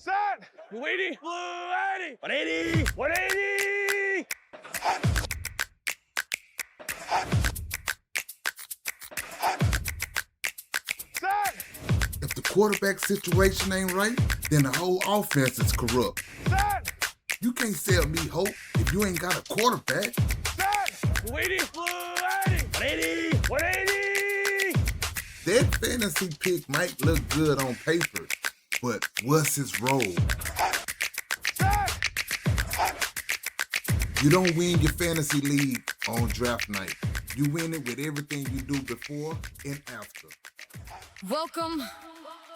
Set! Blue 80! Blue 80! 180! 180! Set! If the quarterback situation ain't right, then the whole offense is corrupt. Set! You can't sell me hope if you ain't got a quarterback. Set! Blue 80! Blue 80! 180! 180! That fantasy pick might look good on paper, but what's his role? Set! You don't win your fantasy league on draft night. You win it with everything you do before and after. Welcome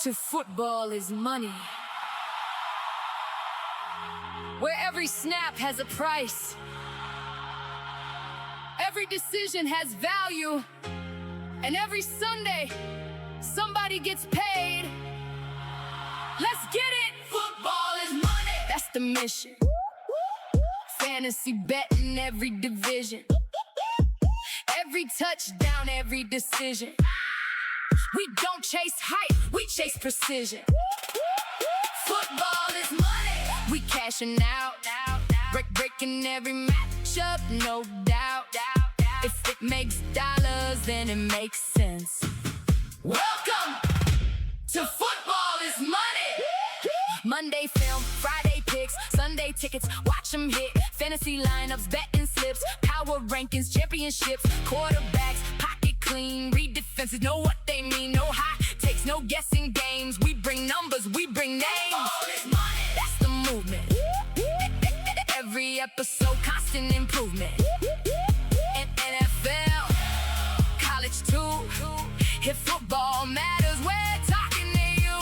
to Football is Money, where every snap has a price, every decision has value, and every Sunday, somebody gets paid. Let's get it! Football is money! That's the mission. Fantasy betting every division, every touchdown, every decision. We don't chase hype, we chase precision. Football is money. We cashing out, breaking every matchup, no doubt. If it makes dollars, then it makes sense. Welcome to Football is Money. Monday film, Friday picks, Sunday tickets, watch them hit. Fantasy lineups, betting slips, power rankings, championships, quarterbacks, pocket clean, read defenses, know what they mean. No hot takes, no guessing games. We bring numbers, we bring names. Football is money. That's the movement. Every episode, constant improvement. In NFL, college too. If football matters, we're talking to you.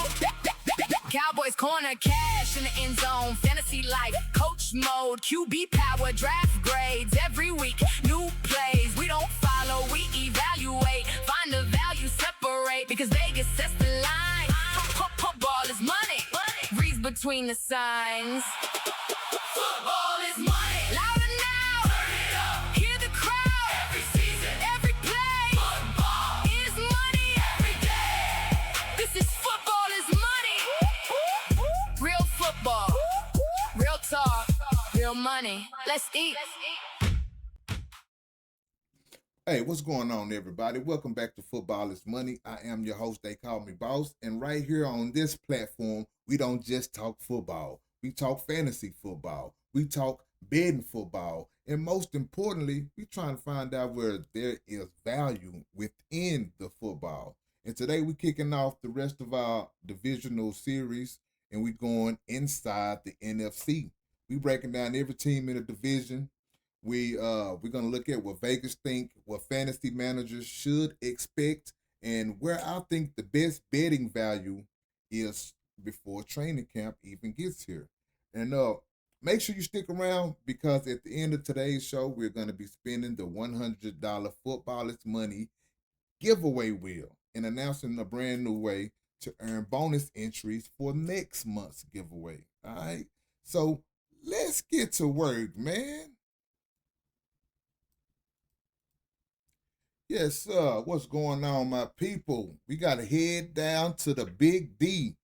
Cowboys corner, cash in the end zone, fantasy life, coach mode, QB power, draft grades every week, new plays. We don't follow, we evaluate, find the value, separate, because Vegas sets the line. Football is money, reads between the signs. Football is money. Louder now, turn it up. Hear the crowd. Every season, every play. Football is money every day. This is Football is Money. Real football, real talk, real money. Let's eat. Hey, what's going on, everybody? Welcome back to Football is Money. I am your host, they call me Boss. And right here on this platform, we don't just talk football. We talk fantasy football. We talk betting football. And most importantly, we trying to find out where there is value within the football. And today we're kicking off the rest of our divisional series, and we're going inside the NFC. We breaking down every team in the division. We're gonna look at what Vegas think, what fantasy managers should expect, and where I think the best betting value is before training camp even gets here. And make sure you stick around, because at the end of today's show, we're gonna be spending the $100 Football is Money giveaway wheel and announcing a brand new way to earn bonus entries for next month's giveaway. All right, so let's get to work, man. Yes, sir. What's going on, my people? We got to head down to the Big D,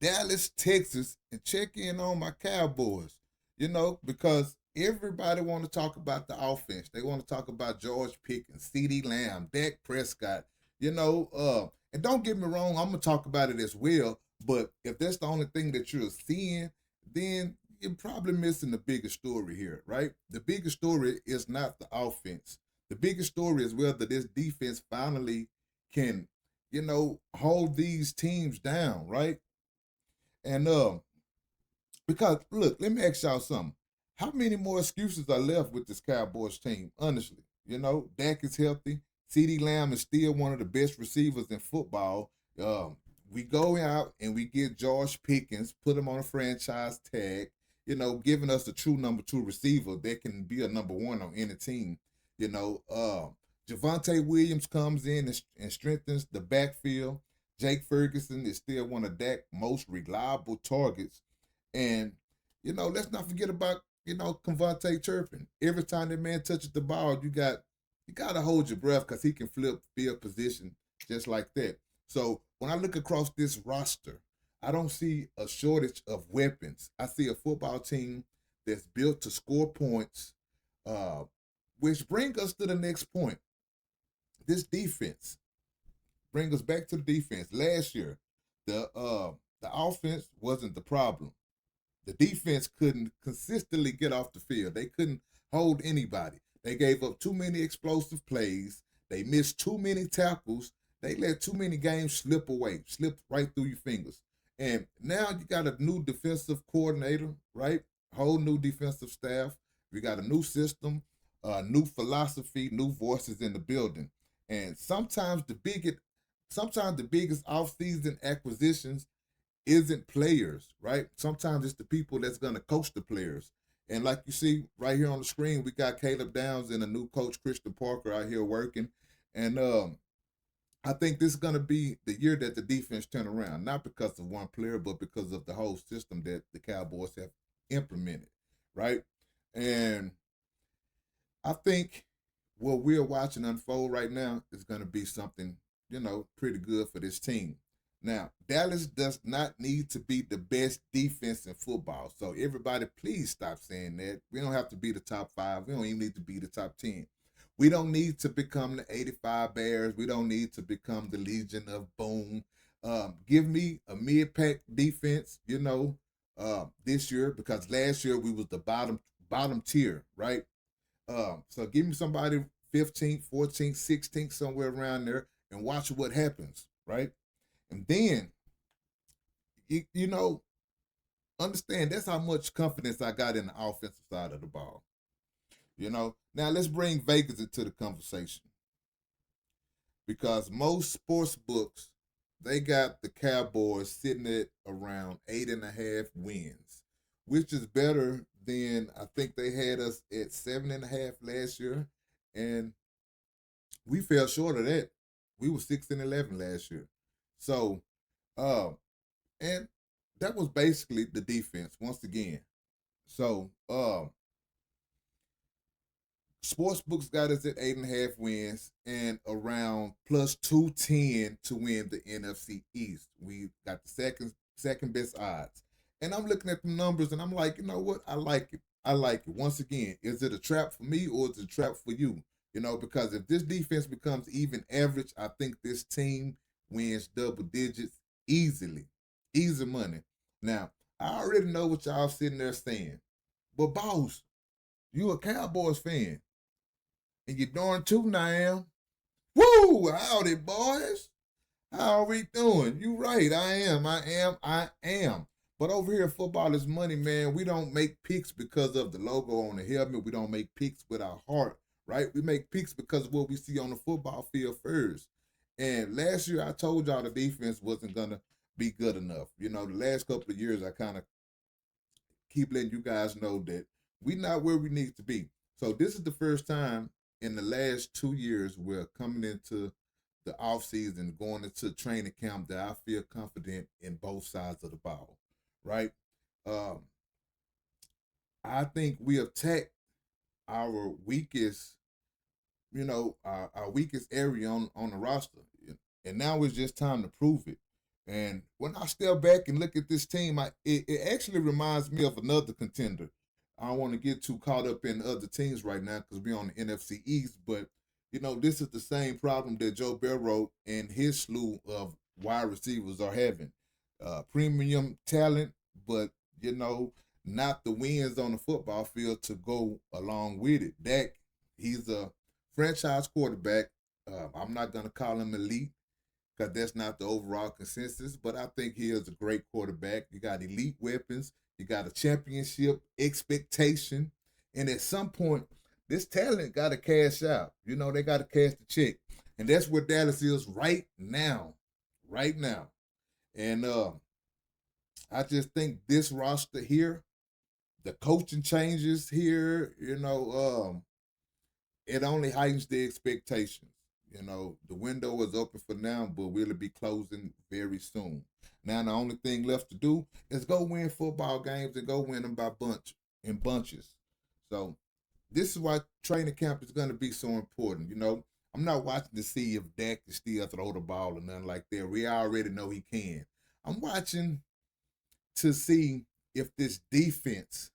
Dallas, Texas, and check in on my Cowboys. You know, because everybody want to talk about the offense. They want to talk about George Pickens, CeeDee Lamb, Dak Prescott. You know, and don't get me wrong, I'm going to talk about it as well. But if that's the only thing that you're seeing, then you're probably missing the bigger story here, right? The bigger story is not the offense. The biggest story is whether this defense finally can, you know, hold these teams down, right? And because look, let me ask y'all something. How many more excuses are left with this Cowboys team? Honestly, you know, Dak is healthy. CeeDee Lamb is still one of the best receivers in football. We go out and we get George Pickens, put him on a franchise tag, you know, giving us a true number 2 receiver that can be a number 1 on any team. You know, Javonte Williams comes in and strengthens the backfield. Jake Ferguson is still one of Dak's most reliable targets. And, you know, let's not forget about, you know, Cavante Turpin. Every time that man touches the ball, you got to hold your breath, because he can flip field position just like that. So when I look across this roster, I don't see a shortage of weapons. I see a football team that's built to score points, uh, which bring us to the next point. This defense. Bring us back to the defense. Last year, the offense wasn't the problem. The defense couldn't consistently get off the field. They couldn't hold anybody. They gave up too many explosive plays. They missed too many tackles. They let too many games slip away, slip right through your fingers. And now you got a new defensive coordinator, right? Whole new defensive staff. We got a new system, new philosophy, new voices in the building. And sometimes the biggest offseason acquisitions isn't players, right? Sometimes it's the people that's going to coach the players. And like you see right here on the screen, we got Caleb Downs and a new coach, Christian Parker, out here working. And I think this is going to be the year that the defense turn around, not because of one player, but because of the whole system that the Cowboys have implemented, right? And I think what we're watching unfold right now is going to be something, pretty good for this team. Now, Dallas does not need to be the best defense in football. So everybody, please stop saying that. We don't have to be the top 5. We don't even need to be the top 10. We don't need to become the 85 Bears. We don't need to become the Legion of Boom. Give me a mid-pack defense, this year, because last year we was the bottom tier, right? So give me somebody 15th, 14th, 16th, somewhere around there, and watch what happens, right? And then, understand that's how much confidence I got in the offensive side of the ball. Now let's bring Vegas into the conversation, because most sports books, they got the Cowboys sitting at around 8.5 wins, which is better than, I think they had us at 7.5 last year, and we fell short of that. We were 6-11 last year. So, and that was basically the defense once again. So, sportsbooks got us at 8.5 wins and around plus 210 to win the NFC East. We got the second best odds. And I'm looking at the numbers and I'm like, you know what? I like it. I like it. Once again, is it a trap for me or is it a trap for you? Because if this defense becomes even average, I think this team wins double digits easily. Easy money. Now, I already know what y'all sitting there saying. But boss, you a Cowboys fan. And you're darn too now. Woo! Howdy, boys. How are we doing? You right. I am. But over here, football is money, man. We don't make picks because of the logo on the helmet. We don't make picks with our heart, right? We make picks because of what we see on the football field first. And last year, I told y'all the defense wasn't going to be good enough. The last couple of years, I kind of keep letting you guys know that we're not where we need to be. So this is the first time in the last 2 years we're coming into the offseason, going into training camp, that I feel confident in both sides of the ball, right? I think we attacked our weakest, our weakest area on the roster. And now it's just time to prove it. And when I step back and look at this team, it actually reminds me of another contender. I don't want to get too caught up in other teams right now because we're on the NFC East, but this is the same problem that Joe Burrow and his slew of wide receivers are having. Premium talent, but not the wins on the football field to go along with it. Dak, he's a franchise quarterback. I'm not going to call him elite because that's not the overall consensus, but I think he is a great quarterback. You got elite weapons. You got a championship expectation. And at some point, this talent got to cash out. They got to cash the check. And that's where Dallas is right now. Right now. And I just think this roster here, the coaching changes here, it only heightens the expectations. The window is open for now, but will be closing very soon. Now, the only thing left to do is go win football games and go win them by bunches. So this is why training camp is going to be so important. I'm not watching to see if Dak can still throw the ball or nothing like that. We already know he can. I'm watching to see if this defense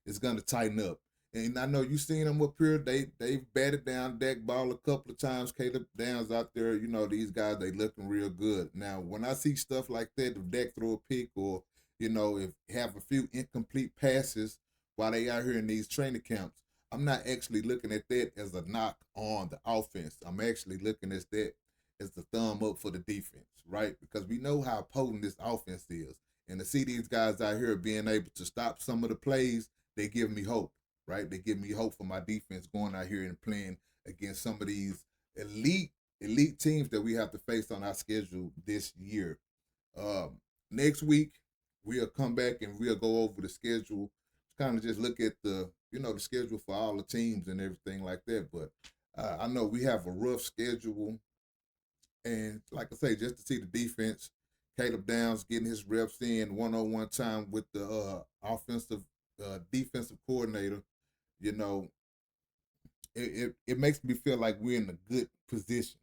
is going to tighten up. And I know you seen them up here. They've batted down Dak Ball a couple of times. Caleb Downs out there. You know, these guys, they looking real good. Now, when I see stuff like that, if Dak throw a pick or, you know, if have a few incomplete passes while they out here in these training camps, I'm not actually looking at that as a knock on the offense. I'm actually looking at that as the thumb up for the defense, right? Because we know how potent this offense is. And to see these guys out here being able to stop some of the plays, they give me hope. Right, they give me hope for my defense going out here and playing against some of these elite teams that we have to face on our schedule this year. Next week we'll come back and we'll go over the schedule, kind of just look at the the schedule for all the teams and everything like that. But I know we have a rough schedule, and like I say, just to see the defense, Caleb Downs getting his reps in one-on-one time with the defensive coordinator. You know, it makes me feel like we're in a good position.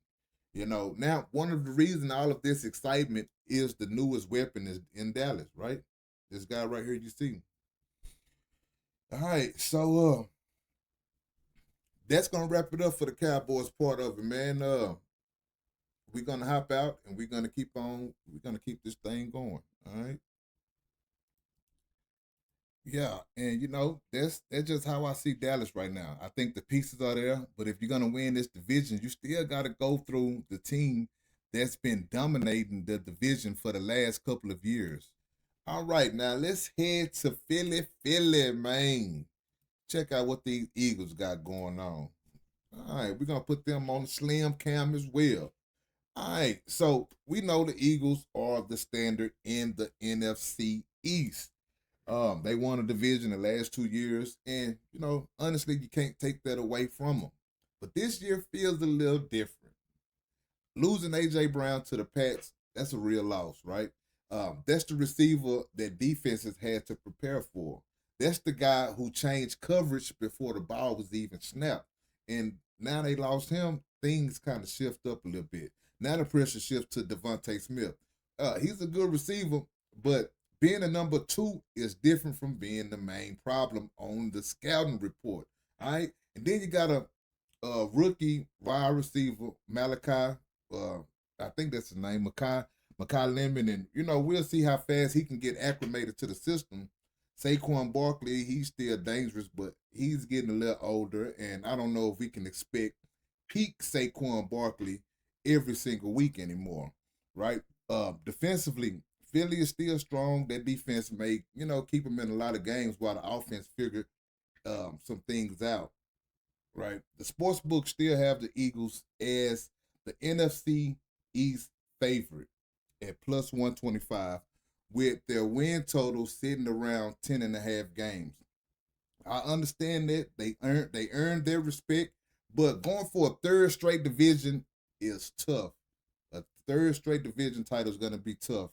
You know, now one of the reasons all of this excitement is the newest weapon is in Dallas, right? This guy right here, you see. All right, so that's gonna wrap it up for the Cowboys part of it, man. We're gonna hop out and we're gonna keep this thing going. All right. Yeah, and that's just how I see Dallas right now. I think the pieces are there, but if you're gonna win this division, you still gotta go through the team that's been dominating the division for the last couple of years. All right, now let's head to Philly, man. Check out what these Eagles got going on. All right, we're gonna put them on the slim cam as well. All right, so we know the Eagles are the standard in the NFC East. They won a division the last 2 years, and honestly, you can't take that away from them. But this year feels a little different. Losing AJ Brown to the Pats, that's a real loss, right? That's the receiver that defenses had to prepare for. That's the guy who changed coverage before the ball was even snapped. And now they lost him, things kind of shift up a little bit. Now the pressure shifts to Devontae Smith. He's a good receiver, but being a number 2 is different from being the main problem on the scouting report. All right. And then you got a rookie wide receiver, Malachi. I think that's his name, Makai Lemon. And, we'll see how fast he can get acclimated to the system. Saquon Barkley, he's still dangerous, but he's getting a little older. And I don't know if we can expect peak Saquon Barkley every single week anymore. Right. Defensively, Philly is still strong. That defense may, keep them in a lot of games while the offense figured some things out, right? The sportsbooks still have the Eagles as the NFC East favorite at plus 125, with their win total sitting around 10.5 games. I understand that they earned their respect, but going for a third straight division is tough. A third straight division title is going to be tough.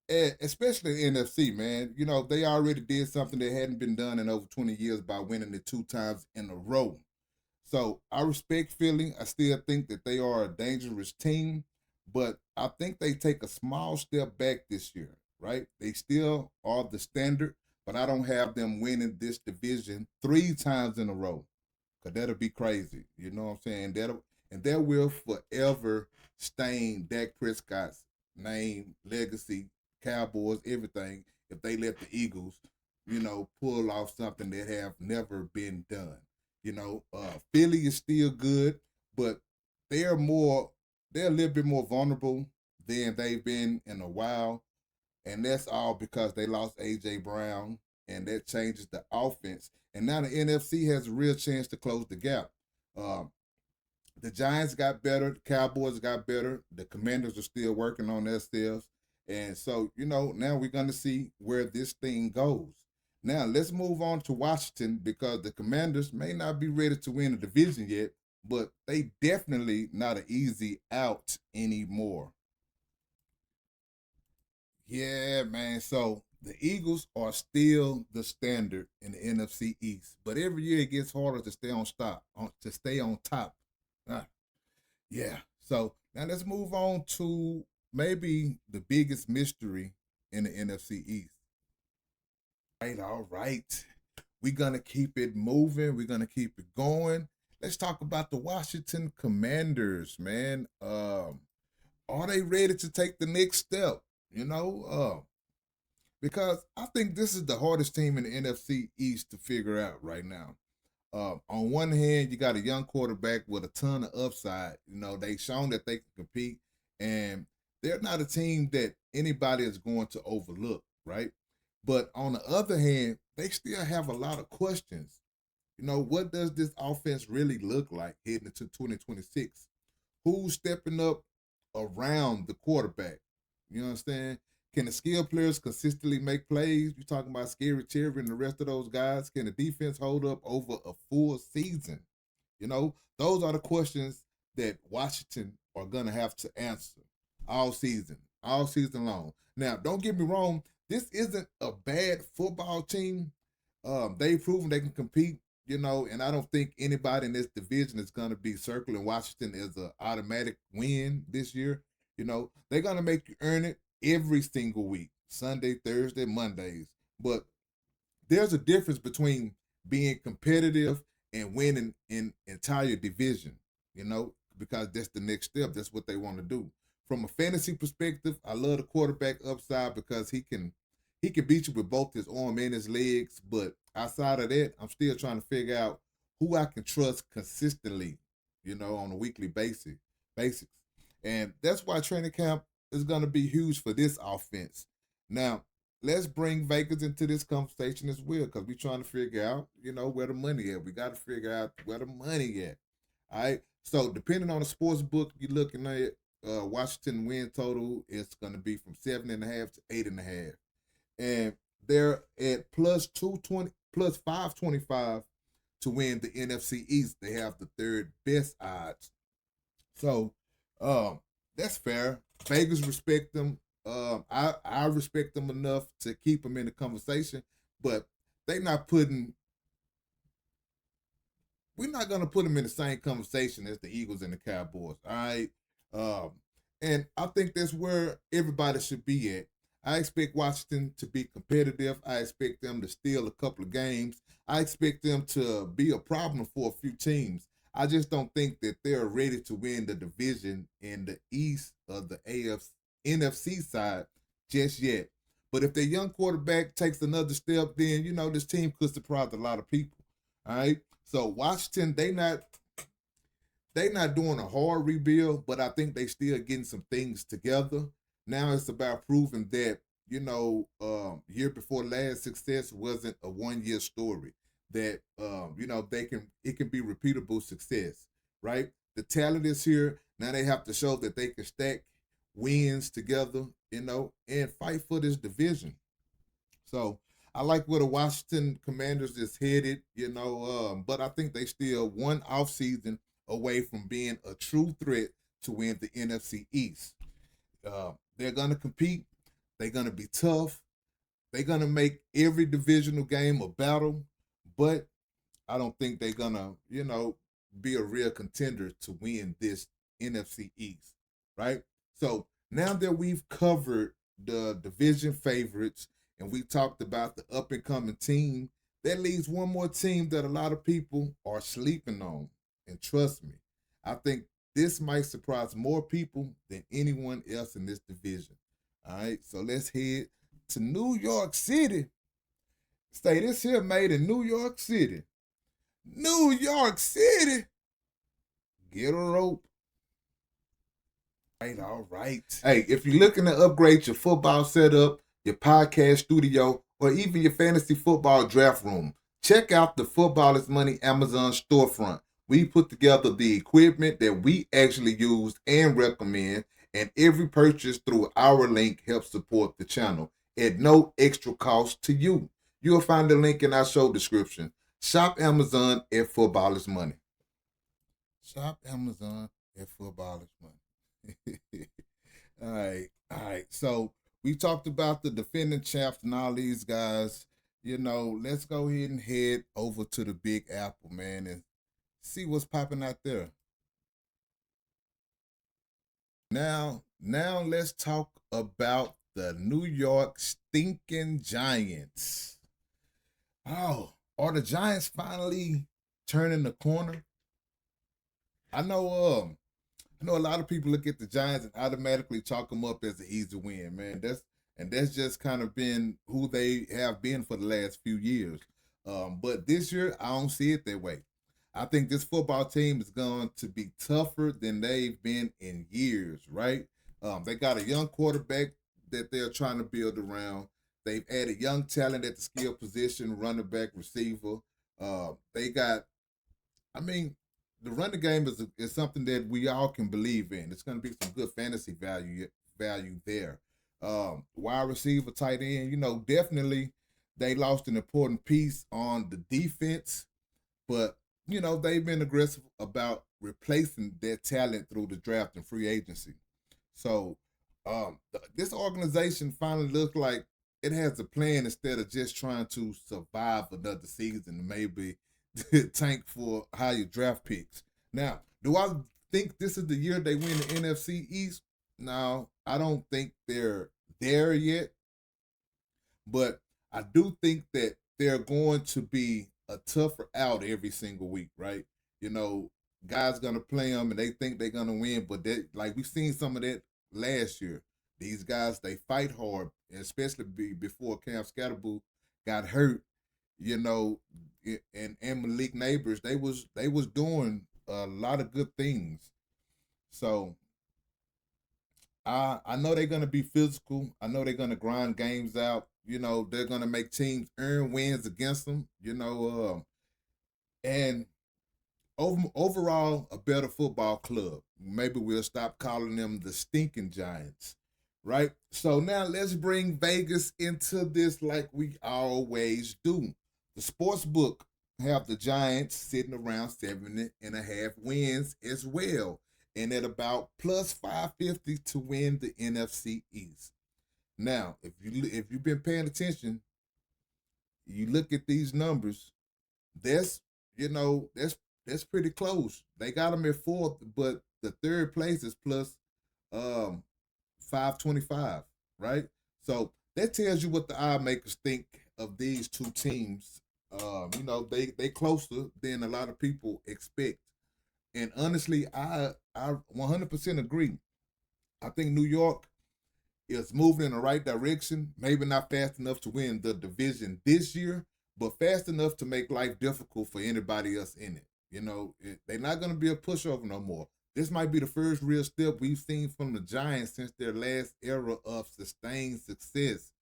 Especially in NFC, man. They already did something that hadn't been done in over 20 years by winning it 2 times in a row. So I respect Philly. I still think that they are a dangerous team, but I think they take a small step back this year, right? They still are the standard, but I don't have them winning this division 3 times in a row, because that'll be crazy. You know what I'm saying? That will forever stain Dak Prescott's name, legacy, Cowboys, everything, if they let the Eagles, pull off something that have never been done. Philly is still good, but they're a little bit more vulnerable than they've been in a while. And that's all because they lost AJ Brown, and that changes the offense. And now the NFC has a real chance to close the gap. The Giants got better. The Cowboys got better. The Commanders are still working on themselves. And so, now we're going to see where this thing goes. Now, let's move on to Washington, because the Commanders may not be ready to win the division yet, but they definitely not an easy out anymore. Yeah, man. So the Eagles are still the standard in the NFC East, but every year it gets harder to stay on top. Yeah. So now let's move on to maybe the biggest mystery in the NFC East. All right. We're going to keep it moving. We're going to keep it going. Let's talk about the Washington Commanders, man. Are they ready to take the next step? Because I think this is the hardest team in the NFC East to figure out right now. On one hand, you got a young quarterback with a ton of upside. They've shown that they can compete, and they're not a team that anybody is going to overlook, right? But on the other hand, they still have a lot of questions. What does this offense really look like heading into 2026? Who's stepping up around the quarterback? You understand? Can the skill players consistently make plays? You're talking about Scary Terry and the rest of those guys. Can the defense hold up over a full season? Those are the questions that Washington are going to have to answer all season long. Now, don't get me wrong. This isn't a bad football team. They've proven they can compete, and I don't think anybody in this division is going to be circling Washington as an automatic win this year. They're going to make you earn it every single week, Sunday, Thursday, Mondays. But there's a difference between being competitive and winning an entire division, because that's the next step. That's what they want to do. From a fantasy perspective, I love the quarterback upside because he can beat you with both his arm and his legs. But outside of that, I'm still trying to figure out who I can trust consistently, on a weekly basis. And that's why training camp is going to be huge for this offense. Now, let's bring Vegas into this conversation as well, because we're trying to figure out, where the money at. We got to figure out where the money at. All right. So depending on the sports book you're looking at, Washington win total is going to be from 7.5 to 8.5. And they're at plus 220, plus 525 to win the NFC East. They have the third best odds. So that's fair. Vegas respect them. I respect them enough to keep them in the conversation, but we're not going to put them in the same conversation as the Eagles and the Cowboys. All right. And I think that's where everybody should be at. I expect Washington to be competitive. I expect them to steal a couple of games. I expect them to be a problem for a few teams. I just don't think that they're ready to win the division in the East of the NFC side just yet. But if their young quarterback takes another step, then, this team could surprise a lot of people. All right. So Washington, they not doing a hard rebuild, but I think they still getting some things together. Now it's about proving that, year before last success wasn't a one-year story. That it can be repeatable success, right? The talent is here. Now they have to show that they can stack wins together, and fight for this division. So I like where the Washington Commanders is headed, but I think they still one off season away from being a true threat to win the NFC East. They're gonna compete. They're gonna be tough. They're gonna make every divisional game a battle. But I don't think they're going to, be a real contender to win this NFC East, right? So now that we've covered the division favorites and we talked about the up-and-coming team, that leaves one more team that a lot of people are sleeping on. And trust me, I think this might surprise more people than anyone else in this division. All right, so let's head to New York City. Say this here made in New York City. New York City. Get a rope. All right. Hey, if you're looking to upgrade your football setup, your podcast studio, or even your fantasy football draft room, check out the Football is Money Amazon storefront. We put together the equipment that we actually use and recommend, and every purchase through our link helps support the channel at no extra cost to you. You'll find the link in our show description. Shop Amazon at Football is Money. Shop Amazon at Football is Money. All right. So we talked about the defending champs and all these guys. Let's go ahead and head over to the Big Apple, man, and see what's popping out there. Now let's talk about the New York stinking Giants. Oh, are the Giants finally turning the corner? I know I know a lot of people look at the Giants and automatically chalk them up as an easy win, man. That's just kind of been who they have been for the last few years. But this year, I don't see it that way. I think this football team is going to be tougher than they've been in years, right? They got a young quarterback that they're trying to build around. They've added young talent at the skill position, running back, receiver. They got, I mean, the running game is something that we all can believe in. It's going to be some good fantasy value there. Wide receiver, tight end, definitely they lost an important piece on the defense, but they've been aggressive about replacing their talent through the draft and free agency. So this organization finally looks like it has a plan instead of just trying to survive another season and maybe tank for higher draft picks. Now, do I think this is the year they win the NFC East? No, I don't think they're there yet, but I do think that they're going to be a tougher out every single week, right? You know, guys gonna play them and they think they're gonna win, but like we've seen some of that last year. These guys they fight hard, especially before Cam Scatterboo got hurt. You know, and Malik Neighbors they was doing a lot of good things. So I know they're gonna be physical. I know they're gonna grind games out. They're gonna make teams earn wins against them. And overall a better football club. Maybe we'll stop calling them the stinking Giants, right? So now let's bring Vegas into this like we always do. The sports book have the Giants sitting around 7.5 wins as well, and at about plus 550 to win the NFC East. Now, if you've been paying attention, you look at these numbers. That's that's pretty close. They got them at fourth, but the third place is plus 525, right? So that tells you what the odd makers think of these two teams. They closer than a lot of people expect. And honestly, I 100% agree. I think New York is moving in the right direction. Maybe not fast enough to win the division this year, but fast enough to make life difficult for anybody else in it. They're not going to be a pushover no more. This might be the first real step we've seen from the Giants since their last era of sustained success.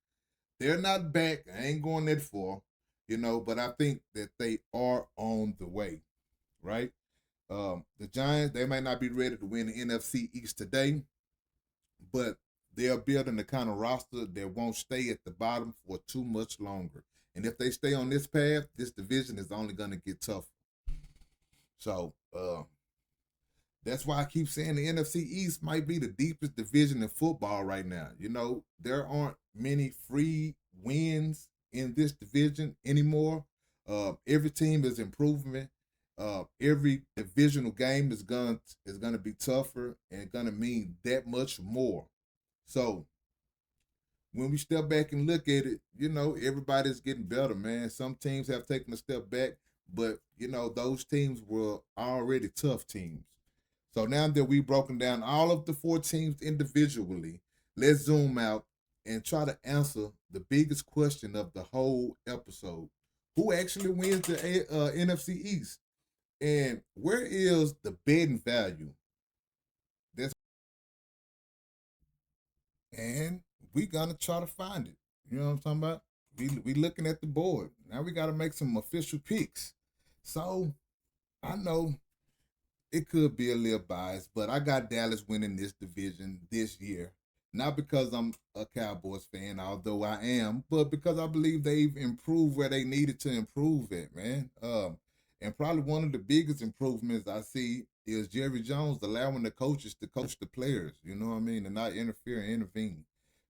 They're not back. I ain't going that far, but I think that they are on the way, right? The Giants, they might not be ready to win the NFC East today, but they're building the kind of roster that won't stay at the bottom for too much longer. And if they stay on this path, this division is only going to get tougher. So that's why I keep saying the NFC East might be the deepest division in football right now. There aren't many free wins in this division anymore. Every team is improving. Every divisional game is gonna be tougher and gonna mean that much more. So when we step back and look at it, everybody's getting better, man. Some teams have taken a step back, but those teams were already tough teams. So now that we've broken down all of the four teams individually, let's zoom out and try to answer the biggest question of the whole episode. Who actually wins the NFC East? And where is the betting value? And we gonna try to find it. You know what I'm talking about? We looking at the board. Now we gotta make some official picks. So I know it could be a little biased, but I got Dallas winning this division this year. Not because I'm a Cowboys fan, although I am, but because I believe they've improved where they needed to improve at, man. And probably one of the biggest improvements I see is Jerry Jones allowing the coaches to coach the players, you know what I mean, and not interfere and intervene.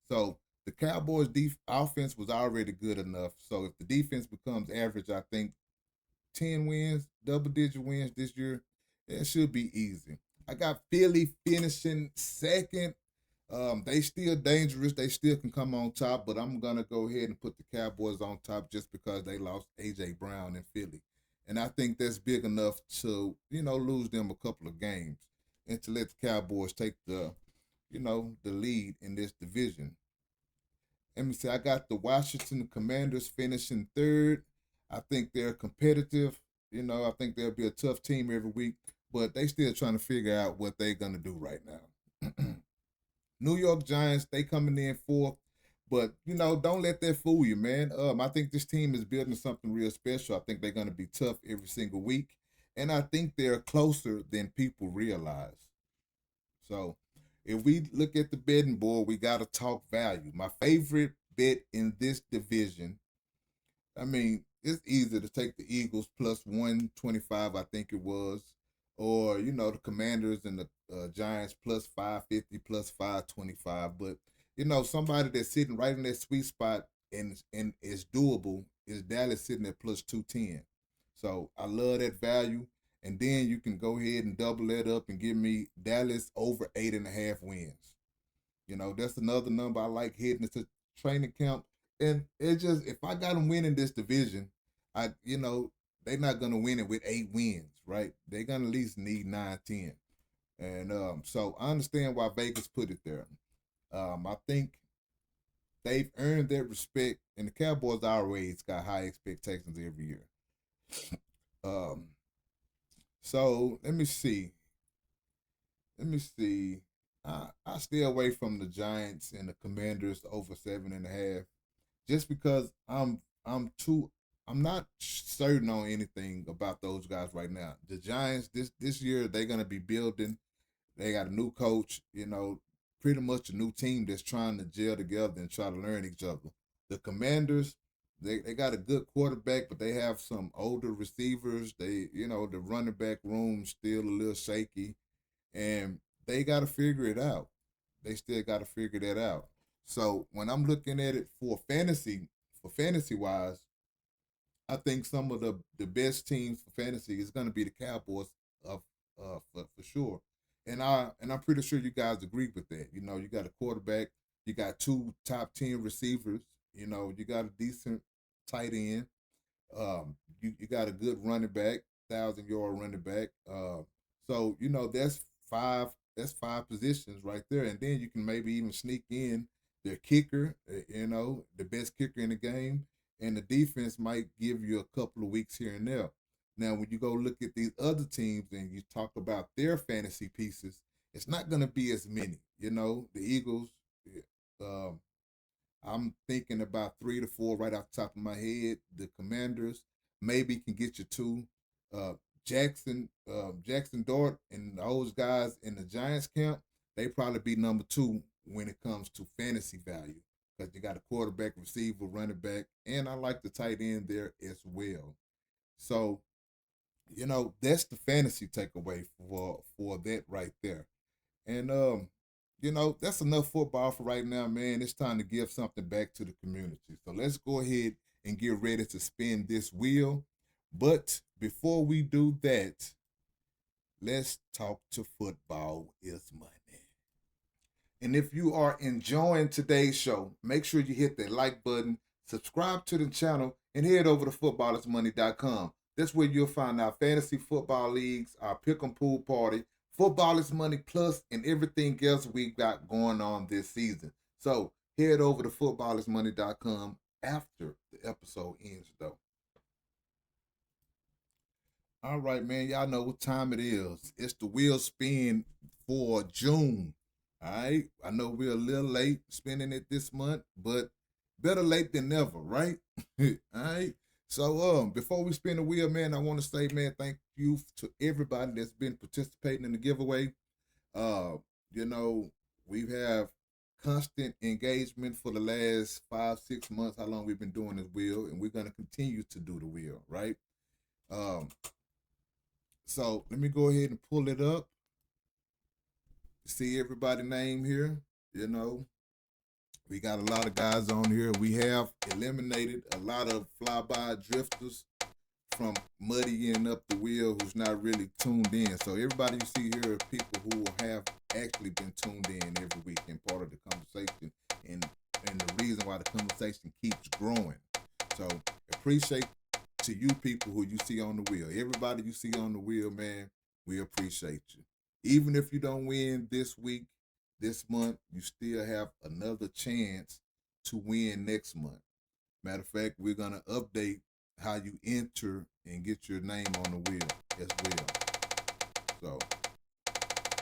So the Cowboys' offense was already good enough. So if the defense becomes average, I think 10 wins, double-digit wins this year, it should be easy. I got Philly finishing second. They still dangerous. They still can come on top, but I'm gonna go ahead and put the Cowboys on top just because they lost AJ Brown in Philly, and I think that's big enough to lose them a couple of games and to let the Cowboys take the lead in this division. Let me see. I got the Washington Commanders finishing third. I think they're competitive. I think they'll be a tough team every week, but they still trying to figure out what they're gonna do right now. New York Giants, they coming in fourth, but don't let that fool you, man. I think this team is building something real special. I think they're gonna be tough every single week, and I think they're closer than people realize. So, if we look at the betting board, we gotta talk value. My favorite bet in this division, I mean, it's easy to take the Eagles plus 125, I think it was, or the Commanders and the Giants plus 550, plus 525. But somebody that's sitting right in that sweet spot and is doable is Dallas sitting at plus 210. So I love that value. And then you can go ahead and double that up and give me Dallas over 8.5 wins. That's another number I like hitting. It's a training camp. And it just, if I got them winning this division, they're not going to win it with 8 wins, right? They're going to at least need 9, 10. And so I understand why Vegas put it there. I think they've earned that respect, and the Cowboys always got high expectations every year. So let me see. I stay away from the Giants and the Commanders over 7.5, just because I'm not certain on anything about those guys right now. The Giants this year, they're gonna be building. They got a new coach, pretty much a new team that's trying to gel together and try to learn each other. The Commanders, they got a good quarterback, but they have some older receivers. The running back room still a little shaky, and they got to figure it out. They still got to figure that out. So when I'm looking at it for fantasy wise, I think some of the best teams for fantasy is going to be the Cowboys for sure. And I'm pretty sure you guys agree with that. You got a quarterback, you got 2 top 10 receivers, you got a decent tight end. You got a good running back, 1,000-yard running back. So that's five positions right there, and then you can maybe even sneak in their kicker, the best kicker in the game, and the defense might give you a couple of weeks here and there. Now, when you go look at these other teams and you talk about their fantasy pieces, it's not going to be as many. The Eagles, I'm thinking about 3 to 4 right off the top of my head. The Commanders maybe can get you 2. Jackson Dart and those guys in the Giants camp, they probably be number 2 when it comes to fantasy value, because you got a quarterback, receiver, running back, and I like the tight end there as well. So, that's the fantasy takeaway for that right there. And that's enough football for right now, man. It's time to give something back to the community. So let's go ahead and get ready to spin this wheel. But before we do that, let's talk to Football is Money. And if you are enjoying today's show, make sure you hit that like button, subscribe to the channel, and head over to footballismoney.com. That's where you'll find our fantasy football leagues, our pick'em pool party, Football is Money Plus, and everything else we got going on this season. So head over to footballismoney.com after the episode ends, though. All right, man. Y'all know what time it is. It's the wheel spin for June. All right. I know we're a little late spending it this month, but better late than never, right? All right. So before we spin the wheel, man, I want to say, man, thank you to everybody that's been participating in the giveaway. We have constant engagement for the last 5-6 months, how long we've been doing this wheel, and we're gonna continue to do the wheel, right? So let me go ahead and pull it up. See everybody's name here. We got a lot of guys on here. We have eliminated a lot of flyby drifters from muddying up the wheel who's not really tuned in. So everybody you see here are people who have actually been tuned in every week and part of the conversation and the reason why the conversation keeps growing. So appreciate to you people who you see on the wheel. Everybody you see on the wheel, man, we appreciate you. Even if you don't win this week, this month, you still have another chance to win next month. Matter of fact, we're going to update how you enter and get your name on the wheel as well. So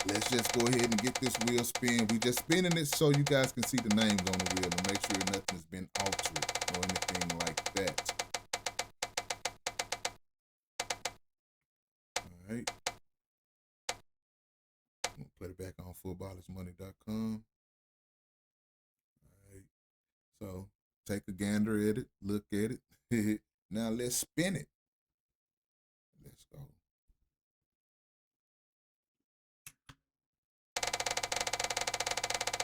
let's just go ahead and get this wheel spin. We just spinning it so you guys can see the names on the wheel and make sure nothing's been altered or anything like that. All right. I'm going to put it back on footballismoney.com. All right. So take a gander at it, look at it. Now let's spin it. Let's go.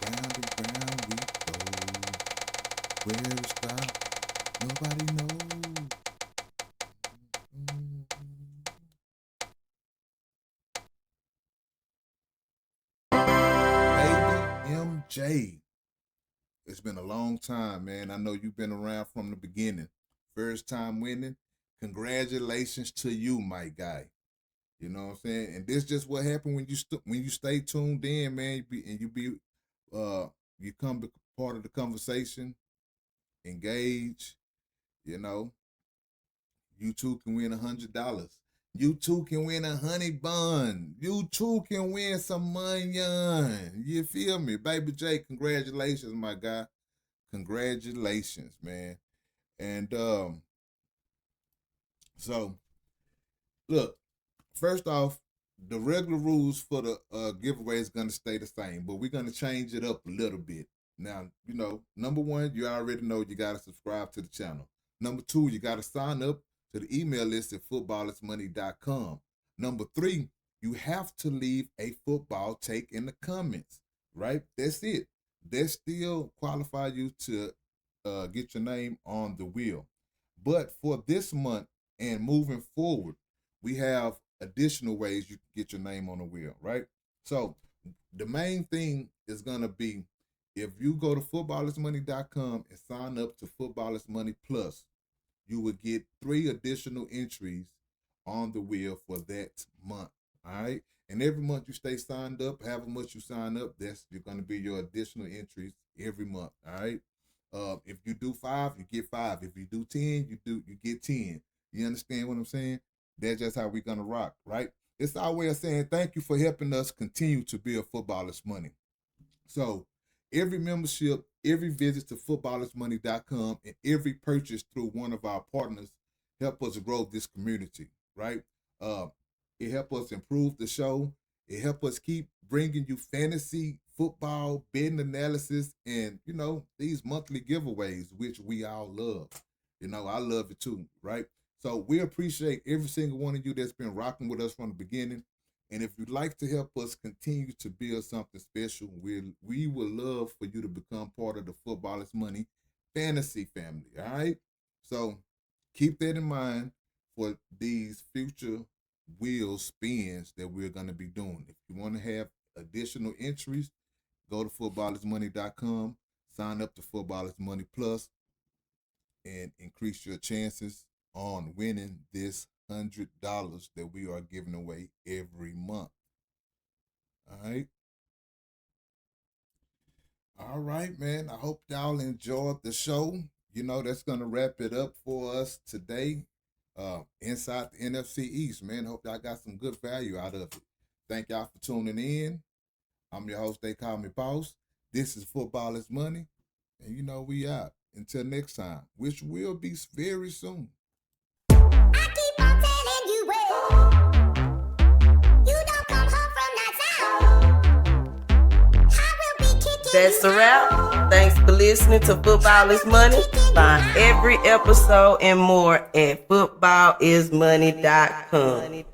Round and round we go. Where to stop? Nobody knows. Baby MJ. It's been a long time, man. I know you've been around from the beginning. First time winning. Congratulations to you, my guy. You know what I'm saying? And this just what happened when you stay tuned in, man. You come be part of the conversation, engage. You know, you too can win $100. You too can win a honey bun. You too can win some money. You feel me? Baby J, congratulations, my guy. Congratulations, man. And so look, first off, the regular rules for the giveaway is going to stay the same, but we're going to change it up a little bit. Now, you know, number one, you already know you got to subscribe to the channel. Number two, you got to sign up to the email list at footballismoney.com. Number three, you have to leave a football take in the comments, right? That's it. That still qualify you to get your name on the wheel. But for this month and moving forward, we have additional ways you can get your name on the wheel, right? So the main thing is going to be, if you go to footballismoney.com and sign up to Footballers Money Plus, you will get 3 additional entries on the wheel for that month, all right? And every month you stay signed up, however much you sign up, you're going to be your additional entries every month, all right? If you do 5, you get 5. If you do 10, you get 10. You understand what I'm saying? That's just how we're going to rock, right? It's our way of saying thank you for helping us continue to build Footballers Money. So every membership, every visit to footballismoney.com, and every purchase through one of our partners help us grow this community, right? It help us improve the show. It help us keep bringing you fantasy football betting analysis and, you know, these monthly giveaways, which we all love. You know, I love it too, right? So we appreciate every single one of you that's been rocking with us from the beginning. And if you'd like to help us continue to build something special, we would love for you to become part of the Footballers Money fantasy family, all right? So keep that in mind for these future wheel spins that we're going to be doing. If you want to have additional entries, go to footballismoney.com, sign up to Footballers Money Plus, and increase your chances on winning this $100 that we are giving away every month. All right, man. I hope y'all enjoyed the show. You know, that's going to wrap it up for us today. Inside the NFC East, man. Hope y'all got some good value out of it. Thank y'all for tuning in. I'm your host, they call me Boss. This is Footballers Money. And you know we out. Until next time, which will be very soon. I keep on telling you you don't come home from that town. I will be kicking. That's a wrap. Thanks for listening to Football is Money. Find every episode and more at footballismoney.com.